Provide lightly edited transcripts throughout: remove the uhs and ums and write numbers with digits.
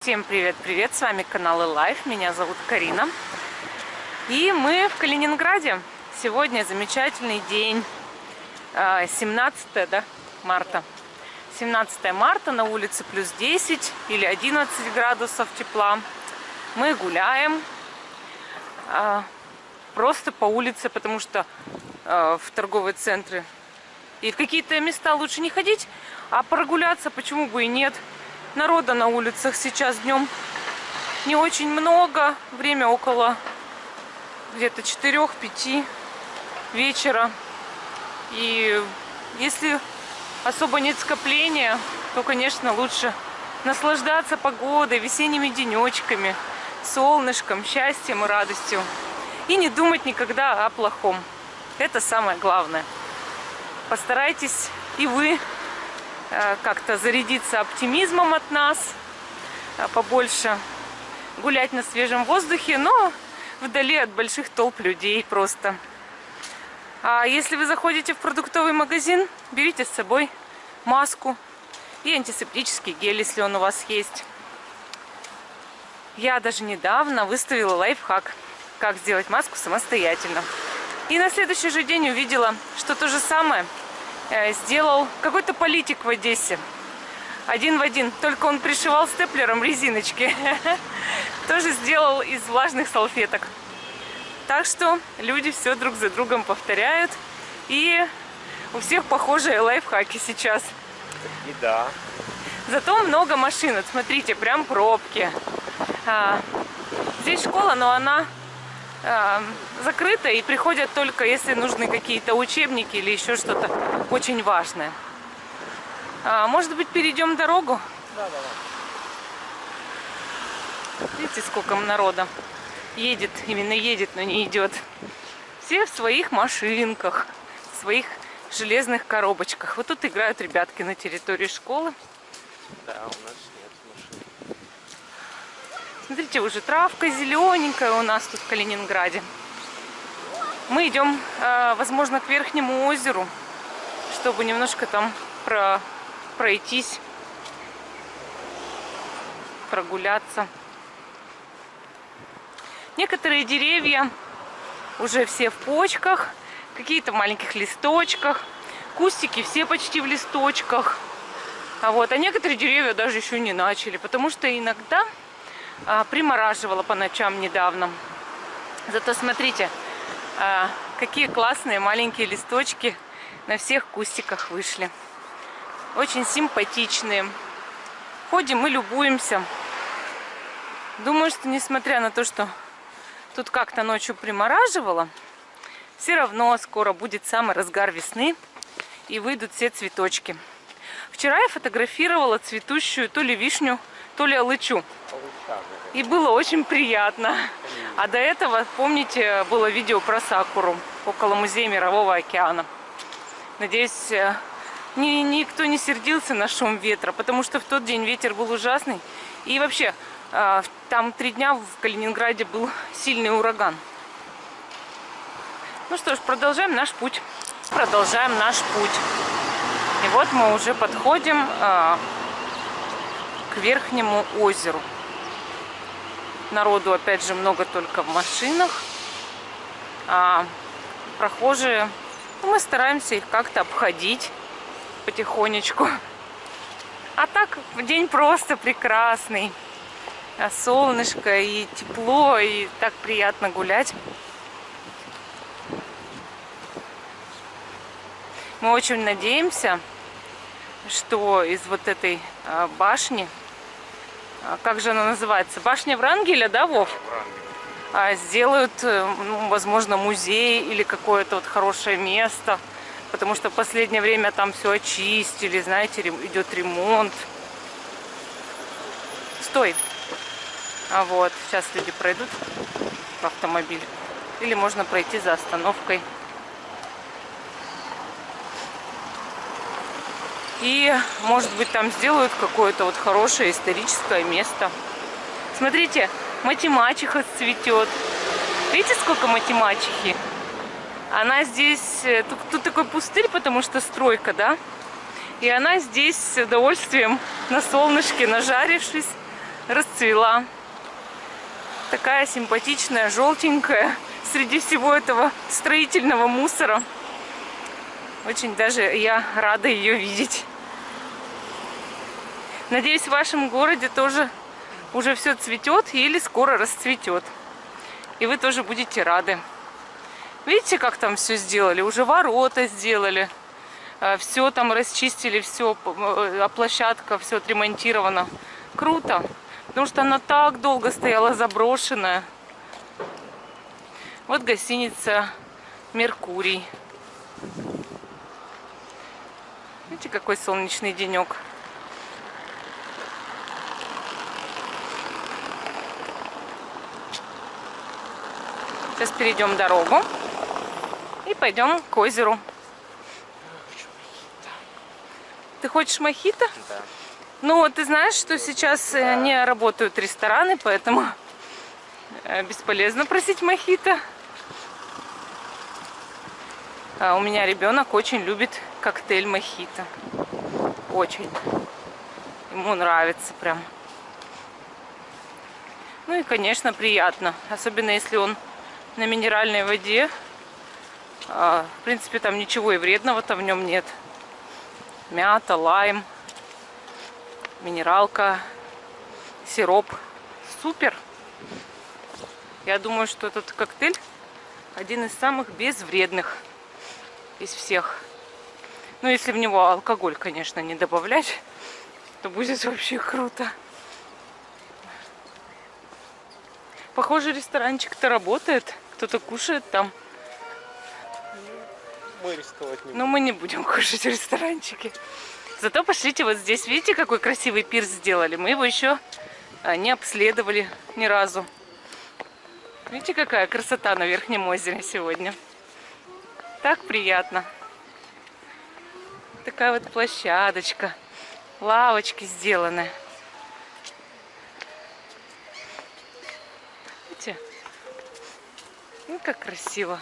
Всем привет-привет, с вами канал Life, меня зовут Карина. И мы в Калининграде. Сегодня замечательный день, 17 марта. 17 марта, на улице плюс 10 или 11 градусов тепла. Мы гуляем просто по улице, потому что в торговые центры и в какие-то места лучше не ходить, а прогуляться почему бы и нет. Народа на улицах сейчас днем не очень много. Время около где-то 4-5 вечера. И если особо нет скопления, то, конечно, лучше наслаждаться погодой, весенними денечками, солнышком, счастьем и радостью. И не думать никогда о плохом. Это самое главное. Постарайтесь и вы как-то зарядиться оптимизмом от нас, побольше гулять на свежем воздухе, но вдали от больших толп людей просто. А если вы заходите в продуктовый магазин, берите с собой маску и антисептический гель, если он у вас есть. Я даже недавно выставила лайфхак, как сделать маску самостоятельно. И на следующий же день увидела, что то же самое сделал какой-то политик в Одессе. Один в один. Только он пришивал степлером резиночки. Тоже сделал из влажных салфеток. Так что люди все друг за другом повторяют. И у всех похожие лайфхаки сейчас. И да. Зато много машин. Вот смотрите, прям пробки. Здесь школа, но она закрыта, и приходят только если нужны какие-то учебники или еще что-то очень важное. Может быть, перейдем дорогу? Да, давай. Видите, сколько народа едет, именно едет, но не идет. Все в своих машинках, в своих железных коробочках. Вот тут играют ребятки на территории школы. Да, у нас нет машин. Смотрите, уже травка зелененькая у нас тут в Калининграде. Мы идем, возможно, к Верхнему озеру, чтобы немножко там пройтись, прогуляться. Некоторые деревья уже все в почках, какие-то в маленьких листочках, кустики все почти в листочках. А некоторые деревья даже еще не начали, потому что иногда примораживало по ночам недавно. Зато смотрите, какие классные маленькие листочки на всех кустиках вышли. Очень симпатичные. Ходим и любуемся. Думаю, что несмотря на то, что тут как-то ночью примораживало, все равно скоро будет самый разгар весны и выйдут все цветочки. Вчера я фотографировала цветущую то ли вишню, то ли алычу. И было очень приятно. А до этого, помните, было видео про сакуру около музея Мирового океана. Надеюсь, никто не сердился на шум ветра, потому что в тот день ветер был ужасный. И вообще, там 3 дня в Калининграде был сильный ураган. Ну что ж, продолжаем наш путь. Продолжаем наш путь. И вот мы уже подходим к Верхнему озеру. Народу опять же много только в машинах. Прохожие, мы стараемся их как-то обходить потихонечку. А так день просто прекрасный. Солнышко и тепло, и так приятно гулять. Мы очень надеемся, что из вот этой башни, как же она называется? Башня Врангеля, да, Вов? Сделают, возможно, музей или какое-то вот хорошее место. Потому что в последнее время там все очистили, знаете, идет ремонт. Стой! Сейчас люди пройдут в автомобиль. Или можно пройти за остановкой. И, может быть, там сделают какое-то вот хорошее историческое место. Смотрите, матемачиха цветет. Видите, сколько матемачихи? Она здесь... Тут такой пустырь, потому что стройка, да? И она здесь с удовольствием на солнышке, нажарившись, расцвела. Такая симпатичная, желтенькая, среди всего этого строительного мусора. Очень даже я рада ее видеть. Надеюсь, в вашем городе тоже уже все цветет или скоро расцветет. И вы тоже будете рады. Видите, как там все сделали? Уже ворота сделали. Все там расчистили, все, площадка, все отремонтировано. Круто. Потому что она так долго стояла заброшенная. Вот гостиница «Меркурий». Видите, какой солнечный денек. Сейчас перейдем дорогу и пойдем к озеру. Ты хочешь мохито? Да. Ну, ты знаешь, что сейчас не работают рестораны, поэтому бесполезно просить мохито. А у меня ребенок очень любит коктейль мохито. Очень. Ему нравится прям. Ну и, конечно, приятно. Особенно, если он на минеральной воде. В принципе, там ничего и вредного-то в нем нет. Мята, лайм, минералка, сироп. Супер! Я думаю, что этот коктейль один из самых безвредных из всех. Ну, если в него алкоголь, конечно, не добавлять, то будет вообще круто. Похоже, ресторанчик-то работает. Кто-то кушает там. Мы рисковать не Но мы не будем кушать в ресторанчике. Зато пошлите вот здесь. Видите, какой красивый пирс сделали? Мы его еще не обследовали ни разу. Видите, какая красота на Верхнем озере сегодня. Так приятно. Такая вот площадочка. Лавочки сделаны. Видите? Ну, как красиво.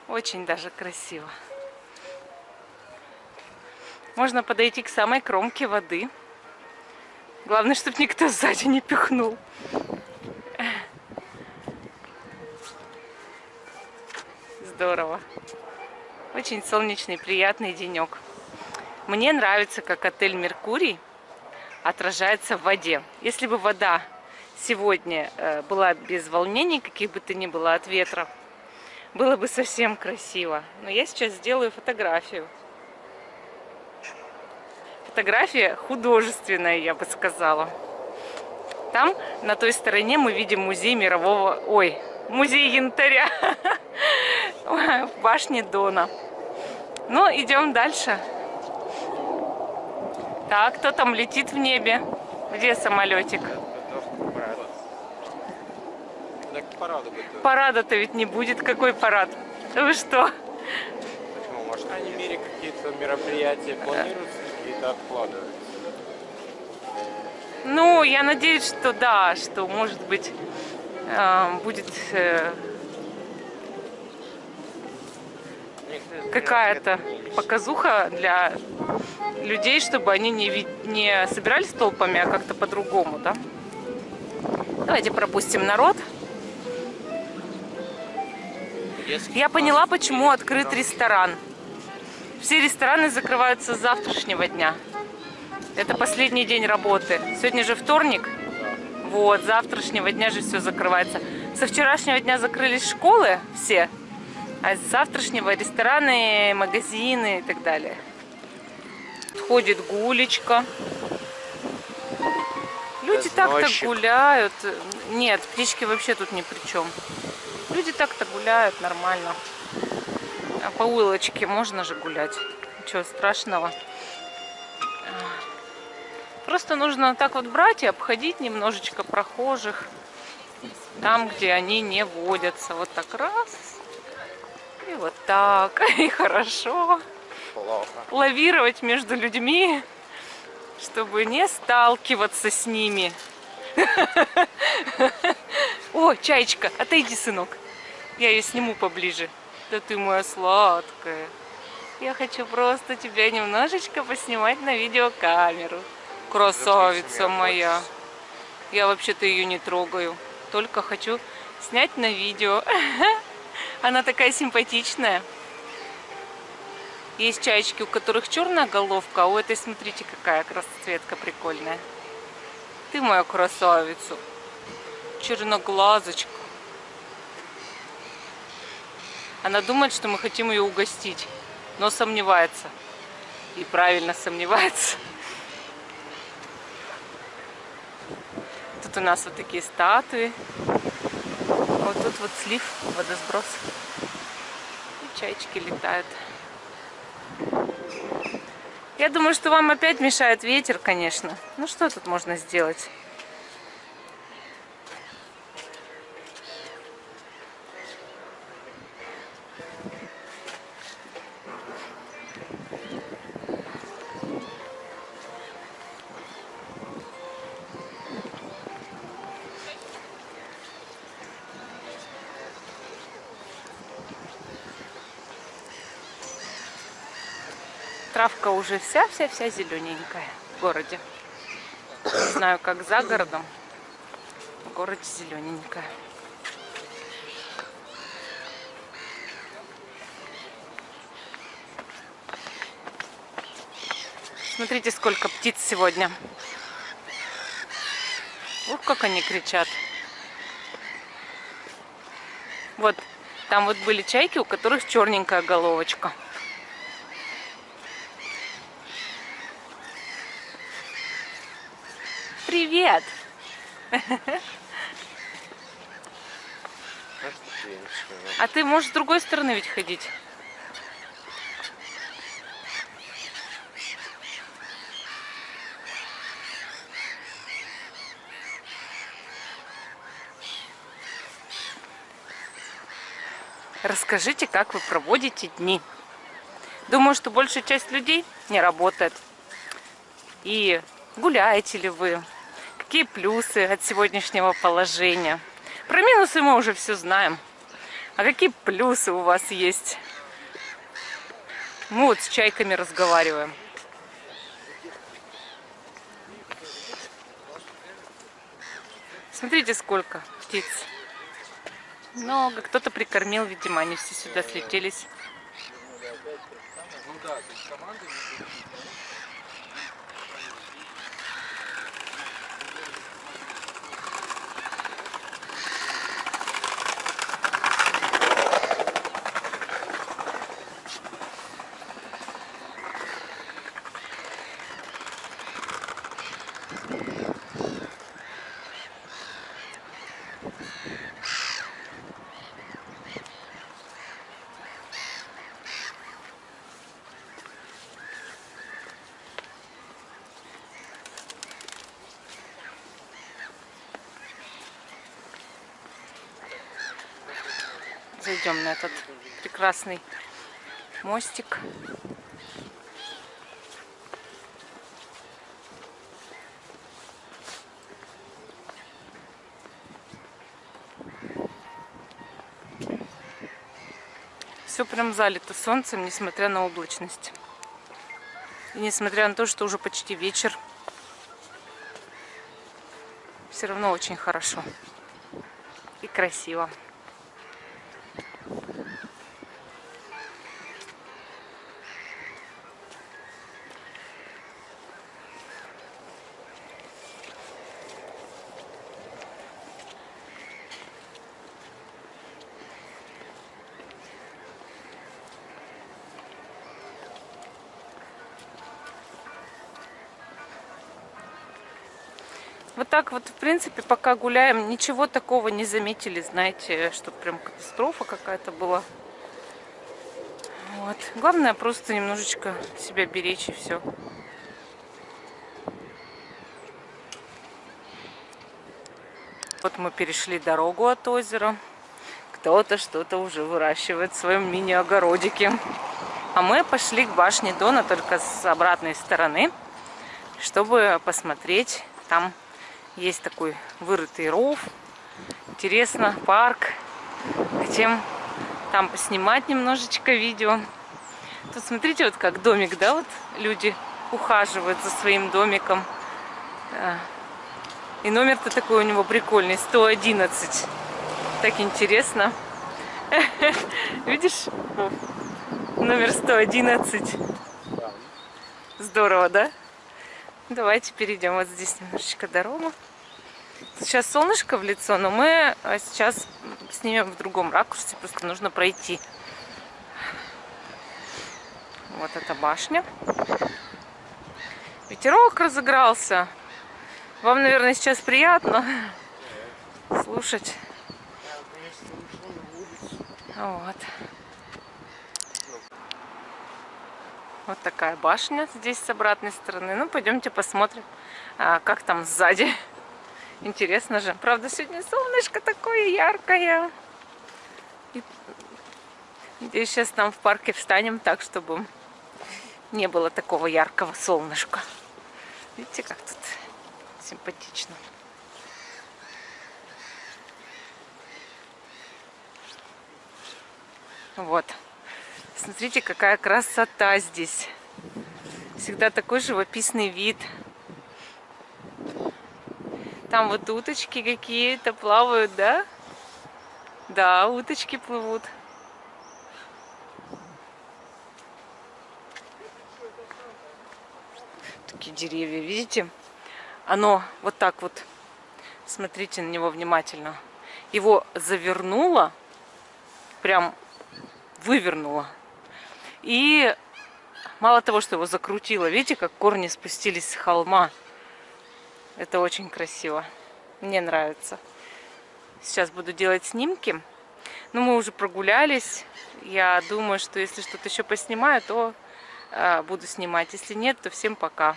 Очень даже красиво. Можно подойти к самой кромке воды. Главное, чтобы никто сзади не пихнул. Здорово. Очень солнечный, приятный денек. Мне нравится, как отель «Меркурий» отражается в воде. Если бы вода сегодня была без волнений, каких бы то ни было, от ветра, было бы совсем красиво. Но я сейчас сделаю фотографию. Фотография художественная, я бы сказала. Там, на той стороне, мы видим музей мирового... Ой, музей янтаря в башне Дона. Ну, идем дальше. Так, кто там летит в небе? Где самолетик? Парада-то ведь не будет. Какой парад? Вы что? Почему? Может, в мире какие-то мероприятия планируются, какие-то откладываются? Ну, я надеюсь, что да, что, может быть, будет какая-то показуха для людей, чтобы они не собирались толпами, а как-то по-другому, да? Давайте пропустим народ. Я поняла, почему открыт ресторан. Все рестораны закрываются с завтрашнего дня. Это последний день работы. Сегодня же вторник. Вот, с завтрашнего дня же все закрывается. Со вчерашнего дня закрылись школы все, а с завтрашнего рестораны, магазины и так далее. Ходит гулечка. Люди так-то гуляют. Нет, птички вообще тут ни при чем. Люди так-то гуляют нормально. А по улочке можно же гулять. Ничего страшного. Просто нужно так вот брать и обходить немножечко прохожих. Там, где они не водятся. Вот так раз. И вот так. И хорошо. Плохо. Лавировать между людьми, чтобы не сталкиваться с ними. О, чаечка, отойди, сынок. Я ее сниму поближе. Да ты моя сладкая. Я хочу просто тебя немножечко поснимать на видеокамеру. Красавица моя. Я вообще-то ее не трогаю. Только хочу снять на видео. Она такая симпатичная. Есть чаечки, у которых черная головка, а у этой, смотрите, какая расцветка прикольная. Ты моя красавица. Черноглазочка. Она думает, что мы хотим ее угостить, но сомневается. И правильно сомневается. Тут у нас вот такие статуи. Вот тут вот слив, водосброс. И чаечки летают. Я думаю, что вам опять мешает ветер, конечно. Ну что тут можно сделать? Травка уже вся зелененькая в городе. Не знаю, как за городом. В городе зелененькая. Смотрите, сколько птиц сегодня. Ух, как они кричат. Вот, там вот были чайки, у которых черненькая головочка. Привет! А ты можешь с другой стороны ведь ходить? Расскажите, как вы проводите дни. Думаю, что большая часть людей не работает. И гуляете ли вы? Какие плюсы от сегодняшнего положения? Про минусы мы уже все знаем. А какие плюсы у вас есть? Мы вот с чайками разговариваем. Смотрите, сколько птиц. Много. Кто-то прикормил, видимо, они все сюда слетелись. Зайдем на этот прекрасный мостик. Все прям залито солнцем, несмотря на облачность. И несмотря на то, что уже почти вечер, все равно очень хорошо и красиво. Вот так вот, в принципе, пока гуляем, ничего такого не заметили, знаете, что прям катастрофа какая-то была. Вот. Главное просто немножечко себя беречь и все. Вот мы перешли дорогу от озера. Кто-то что-то уже выращивает в своем мини-огородике. А мы пошли к башне Дона, только с обратной стороны, чтобы посмотреть. Там есть такой вырытый ров. Интересно, парк. Хотим там поснимать немножечко видео. Тут смотрите, вот как домик, да, вот люди ухаживают за своим домиком. Да. И номер-то такой у него прикольный, 111. Так интересно. Видишь? Номер 111. Да. Здорово, да? Давайте перейдем вот здесь немножечко дорогу. Сейчас солнышко в лицо, но мы сейчас снимем в другом ракурсе, просто нужно пройти. Вот эта башня. Ветерок разыгрался. Вам, наверное, сейчас приятно слушать. Вот. Вот такая башня здесь с обратной стороны. Ну, пойдемте посмотрим, как там сзади. Интересно же. Правда, сегодня солнышко такое яркое. И надеюсь, сейчас там в парке встанем так, чтобы не было такого яркого солнышка. Видите, как тут симпатично. Вот. Смотрите, какая красота здесь. Всегда такой живописный вид. Там вот уточки какие-то плавают, да? Да, уточки плывут. Такие деревья, видите? Оно вот так вот, смотрите на него внимательно. Его завернуло, прям вывернуло. И мало того, что его закрутило, видите, как корни спустились с холма. Это очень красиво. Мне нравится. Сейчас буду делать снимки. Но мы уже прогулялись. Я думаю, что если что-то еще поснимаю, то буду снимать. Если нет, то всем пока.